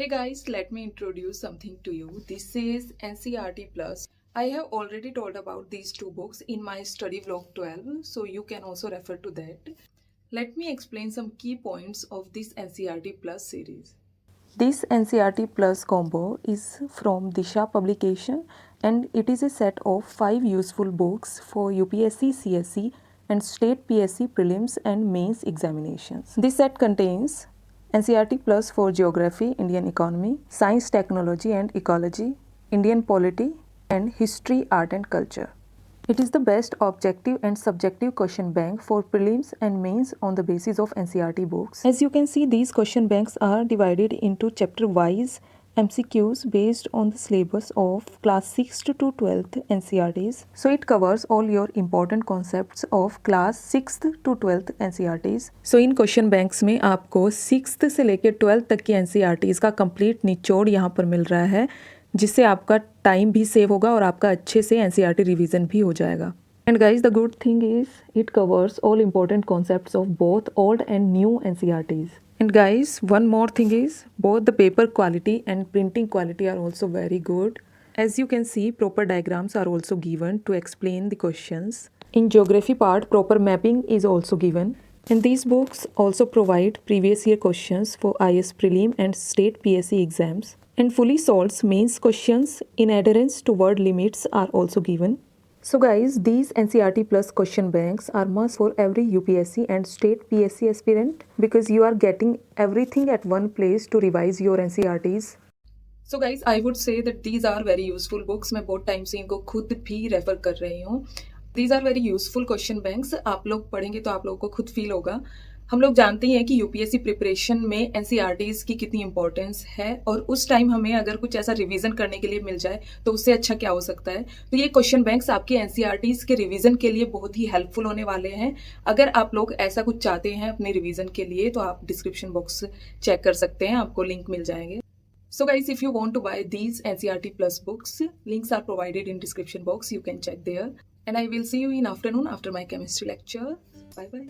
Hey guys, let me introduce something to you. This is NCERT Plus. I have already told about these two books in my study vlog 12, so you can also refer to that. Let me explain some key points of this NCERT Plus series. This NCERT Plus combo is from Disha publication and it is a set of 5 useful books for UPSC CSE and state PSC prelims and mains examinations. This set contains NCERT Plus for Geography, Indian Economy, Science, Technology and Ecology, Indian Polity and History, Art and Culture. It is the best objective and subjective question bank for prelims and mains on the basis of NCERT books. As you can see, these question banks are divided into chapter-wise MCQs based on the syllabus of class 6th to 12th NCERTs. So it covers all your important concepts of class 6th to 12th NCERTs. So in question banks में आपको 6th से लेकर 12th तक की NCERTs का complete निचोड़ यहाँ पर मिल रहा है, जिससे आपका टाइम भी सेव होगा और आपका अच्छे से NCERT रिवीजन भी हो जाएगा. And guys, the good thing is it covers all important concepts of both old and new NCERTs. And guys, one more thing is both the paper quality and printing quality are also very good. As you can see, proper diagrams are also given to explain the questions. In geography part, proper mapping is also given. And these books also provide previous year questions for IS prelim and state PSC exams. And fully solves mains questions in adherence to word limits are also given. So guys, these NCERT Plus question banks are must for every UPSC and state PSC aspirant because you are getting everything at one place to revise your NCERTs. So guys, I would say that these are very useful books. मैं बहुत time से इनको खुद भी refer कर रही हूँ. These are very useful question banks. आप लोग पढ़ेंगे तो आप लोगों को खुद फील होगा. हम लोग जानते हैं कि यूपीएससी प्रिपरेशन में एनसीईआरटीज की कितनी इंपॉर्टेंस है और उस टाइम हमें अगर कुछ ऐसा रिवीजन करने के लिए मिल जाए तो उससे अच्छा क्या हो सकता है. तो ये क्वेश्चन बैंक्स आपके एनसीईआरटीज के रिवीजन के लिए बहुत ही हेल्पफुल होने वाले हैं. अगर आप लोग ऐसा कुछ चाहते हैं अपने रिवीजन के लिए तो आप डिस्क्रिप्शन बॉक्स चेक कर सकते हैं, आपको लिंक मिल जाएंगे. So guys, if you want to buy these NCERT Plus books, links are provided in description box. You can check there. And I will see you in afternoon after my chemistry lecture. Bye bye.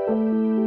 you.